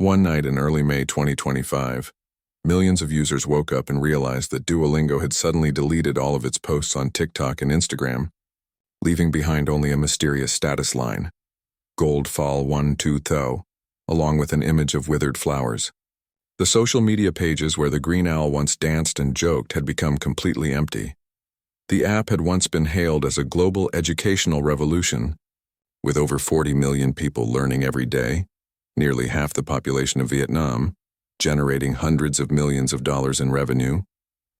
One night in early May 2025, millions of users woke up and realized that Duolingo had suddenly deleted all of its posts on TikTok and Instagram, leaving behind only a mysterious status line, "Gold fall 1-2 tho," along with an image of withered flowers. The social media pages where the green owl once danced and joked had become completely empty. The app had once been hailed as a global educational revolution, with over 40 million people learning every day, nearly half the population of Vietnam, generating hundreds of millions of dollars in revenue,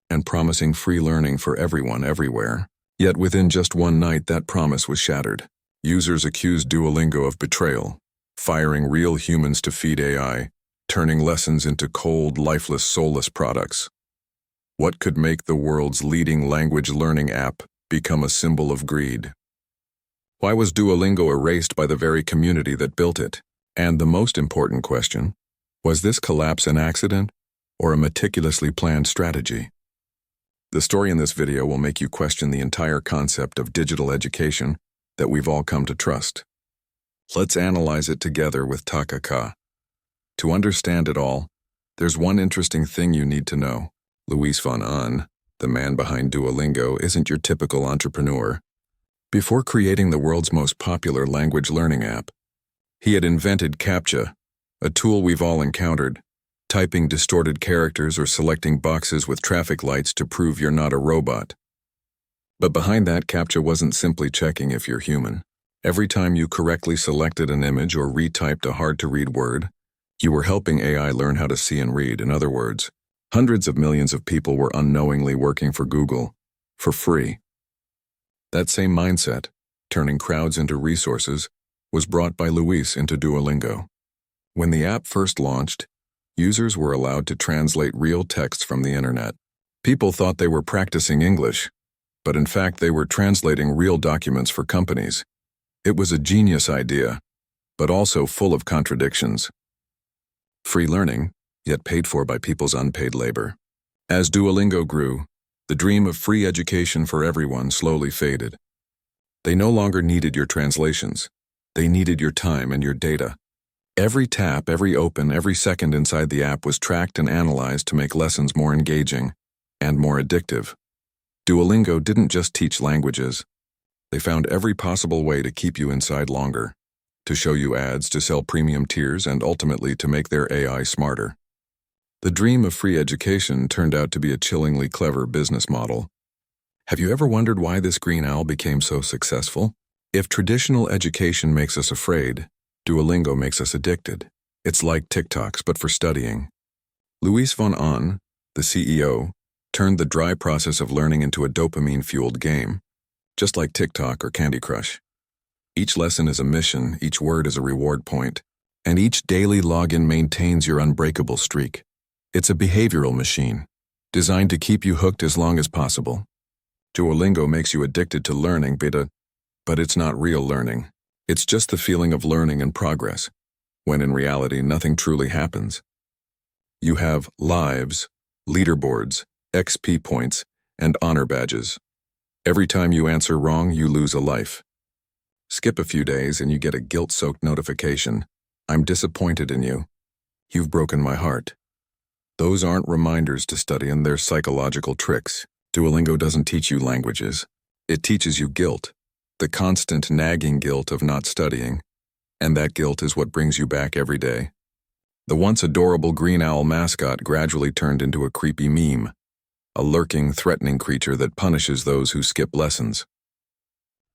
and promising free learning for everyone everywhere. Yet within just one night that promise was shattered. Users accused Duolingo of betrayal, firing real humans to feed AI, turning lessons into cold, lifeless, soulless products. What could make the world's leading language learning app become a symbol of greed? Why was Duolingo erased by the very community that built it? And the most important question, was this collapse an accident or a meticulously planned strategy? The story in this video will make you question the entire concept of digital education that we've all come to trust. Let's analyze it together with Takaka. To understand it all, there's one interesting thing you need to know. Luis von Ahn, the man behind Duolingo, isn't your typical entrepreneur. Before creating the world's most popular language learning app, he had invented CAPTCHA, a tool we've all encountered, typing distorted characters or selecting boxes with traffic lights to prove you're not a robot. But behind that, CAPTCHA wasn't simply checking if you're human. Every time you correctly selected an image or retyped a hard-to-read word, you were helping AI learn how to see and read. In other words, hundreds of millions of people were unknowingly working for Google, for free. That same mindset, turning crowds into resources, was brought by Luis into Duolingo. When the app first launched, users were allowed to translate real texts from the internet. People thought they were practicing English, but in fact they were translating real documents for companies. It was a genius idea, but also full of contradictions. Free learning, yet paid for by people's unpaid labor. As Duolingo grew, the dream of free education for everyone slowly faded. They no longer needed your translations. They needed your time and your data. Every tap, every open, every second inside the app was tracked and analyzed to make lessons more engaging and more addictive. Duolingo didn't just teach languages. They found every possible way to keep you inside longer, to show you ads, to sell premium tiers, and ultimately to make their AI smarter. The dream of free education turned out to be a chillingly clever business model. Have you ever wondered why this green owl became so successful? If traditional education makes us afraid, Duolingo makes us addicted. It's like TikToks, but for studying. Luis von Ahn, the CEO, turned the dry process of learning into a dopamine-fueled game, just like TikTok or Candy Crush. Each lesson is a mission, each word is a reward point, and each daily login maintains your unbreakable streak. It's a behavioral machine, designed to keep you hooked as long as possible. Duolingo makes you addicted to learning, but it's not real learning. It's just the feeling of learning and progress, when in reality nothing truly happens. You have lives, leaderboards, XP points, and honor badges. Every time you answer wrong, you lose a life. Skip a few days and you get a guilt-soaked notification. "I'm disappointed in you. You've broken my heart." Those aren't reminders to study, and they're psychological tricks. Duolingo doesn't teach you languages. It teaches you guilt, the constant nagging guilt of not studying, and that guilt is what brings you back every day. The once adorable green owl mascot gradually turned into a creepy meme, a lurking, threatening creature that punishes those who skip lessons.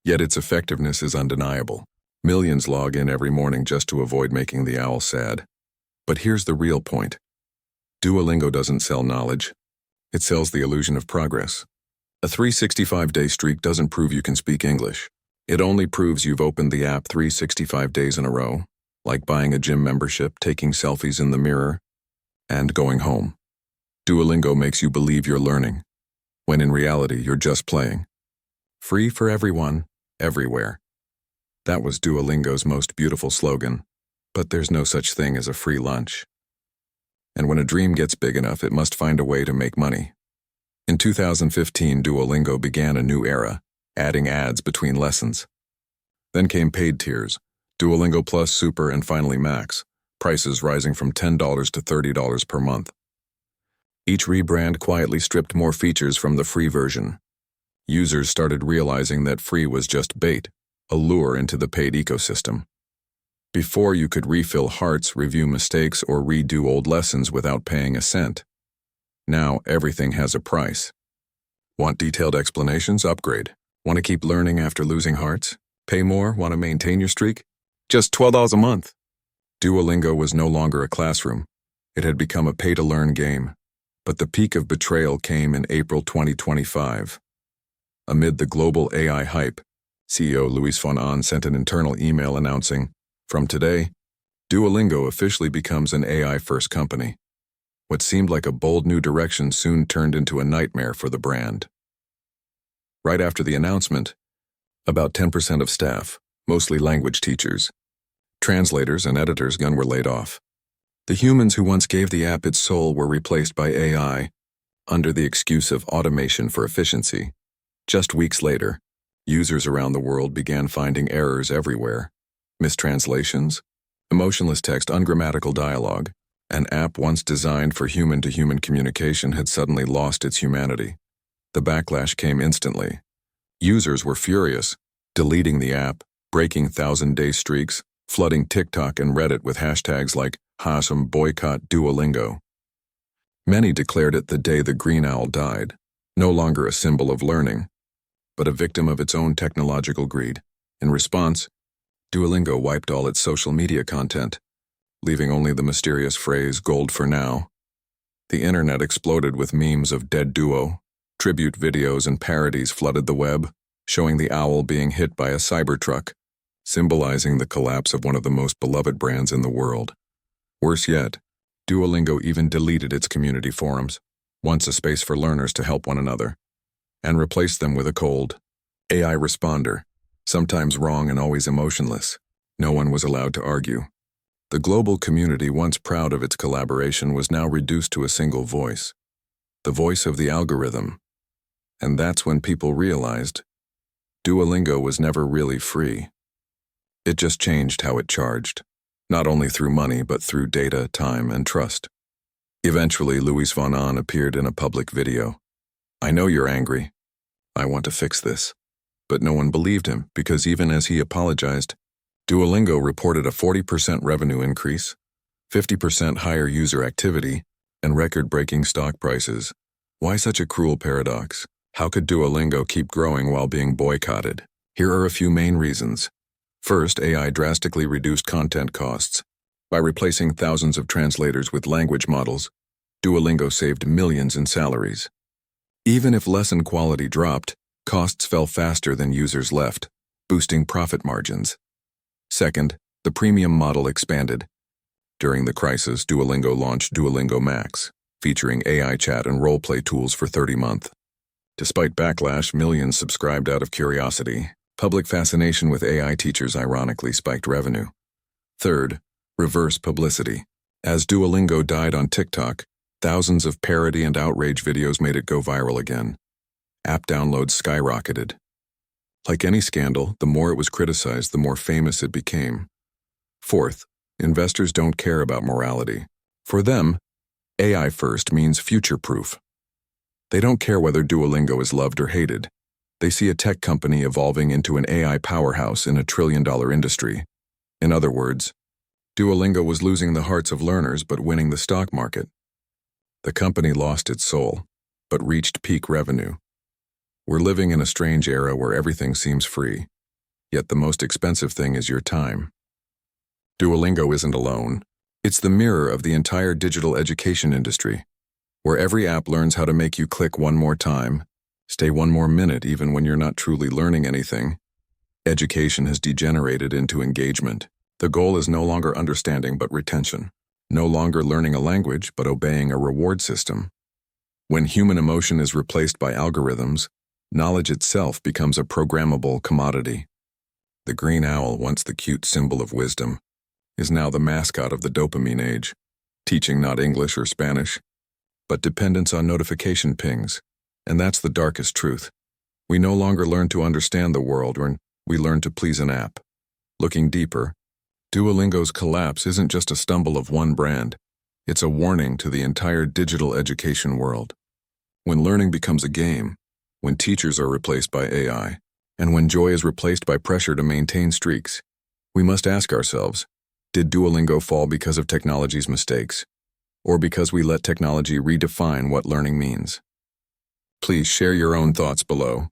Yet its effectiveness is undeniable. Millions log in every morning just to avoid making the owl sad. But here's the real point. Duolingo doesn't sell knowledge. It sells the illusion of progress. A 365-day streak doesn't prove you can speak English. It only proves you've opened the app 365 days in a row, like buying a gym membership, taking selfies in the mirror, and going home. Duolingo makes you believe you're learning, when in reality you're just playing. Free for everyone, everywhere. That was Duolingo's most beautiful slogan, but there's no such thing as a free lunch. And when a dream gets big enough, it must find a way to make money. In 2015, Duolingo began a new era, adding ads between lessons. Then came paid tiers, Duolingo Plus, Super, and finally Max, prices rising from $10 to $30 per month. Each rebrand quietly stripped more features from the free version. Users started realizing that free was just bait, a lure into the paid ecosystem. Before you could refill hearts, review mistakes, or redo old lessons without paying a cent. Now everything has a price. Want detailed explanations? Upgrade. Want to keep learning after losing hearts? Pay more? Want to maintain your streak? Just $12 a month. Duolingo was no longer a classroom. It had become a pay-to-learn game. But the peak of betrayal came in April 2025. Amid the global AI hype, CEO Luis von Ahn sent an internal email announcing, "From today, Duolingo officially becomes an AI-first company." What seemed like a bold new direction soon turned into a nightmare for the brand. Right after the announcement, about 10% of staff, mostly language teachers, translators, and editors were laid off. The humans who once gave the app its soul were replaced by AI, under the excuse of automation for efficiency. Just weeks later, users around the world began finding errors everywhere. Mistranslations, emotionless text, ungrammatical dialogue. An app once designed for human-to-human communication had suddenly lost its humanity. The backlash came instantly. Users were furious, deleting the app, breaking 1,000-day streaks, flooding TikTok and Reddit with hashtags like #boycott Duolingo. Many declared it the day the green owl died, no longer a symbol of learning, but a victim of its own technological greed. In response, Duolingo wiped all its social media content, leaving only the mysterious phrase "gold for now." The internet exploded with memes of dead Duo. Tribute videos and parodies flooded the web, showing the owl being hit by a Cybertruck, symbolizing the collapse of one of the most beloved brands in the world. Worse yet, Duolingo even deleted its community forums, once a space for learners to help one another, and replaced them with a cold AI responder, sometimes wrong and always emotionless. No one was allowed to argue. The global community, once proud of its collaboration, was now reduced to a single voice, the voice of the algorithm. And that's when people realized Duolingo was never really free. It just changed how it charged, not only through money but through data, time, and trust. Eventually, Luis von Ahn appeared in a public video. "I know you're angry. I want to fix this." But no one believed him because even as he apologized, Duolingo reported a 40% revenue increase, 50% higher user activity, and record-breaking stock prices. Why such a cruel paradox? How could Duolingo keep growing while being boycotted? Here are a few main reasons. First, AI drastically reduced content costs. By replacing thousands of translators with language models, Duolingo saved millions in salaries. Even if lesson quality dropped, costs fell faster than users left, boosting profit margins. Second, the premium model expanded. During the crisis, Duolingo launched Duolingo Max, featuring AI chat and role-play tools for 30-month. Despite backlash, millions subscribed out of curiosity. Public fascination with AI teachers ironically spiked revenue. Third, reverse publicity. As Duolingo died on TikTok, thousands of parody and outrage videos made it go viral again. App downloads skyrocketed. Like any scandal, the more it was criticized, the more famous it became. Fourth, investors don't care about morality. For them, AI first means future-proof. They don't care whether Duolingo is loved or hated. They see a tech company evolving into an AI powerhouse in a trillion-dollar industry. In other words, Duolingo was losing the hearts of learners but winning the stock market. The company lost its soul, but reached peak revenue. We're living in a strange era where everything seems free, yet the most expensive thing is your time. Duolingo isn't alone. It's the mirror of the entire digital education industry, where every app learns how to make you click one more time, stay one more minute even when you're not truly learning anything. Education has degenerated into engagement. The goal is no longer understanding but retention, no longer learning a language but obeying a reward system. When human emotion is replaced by algorithms, knowledge itself becomes a programmable commodity. The green owl, once the cute symbol of wisdom, is now the mascot of the dopamine age, teaching not English or Spanish, but dependence on notification pings. And that's the darkest truth. We no longer learn to understand the world when we learn to please an app. Looking deeper, Duolingo's collapse isn't just a stumble of one brand, it's a warning to the entire digital education world. When learning becomes a game, when teachers are replaced by AI, and when joy is replaced by pressure to maintain streaks, we must ask ourselves, did Duolingo fall because of technology's mistakes, or because we let technology redefine what learning means? Please share your own thoughts below.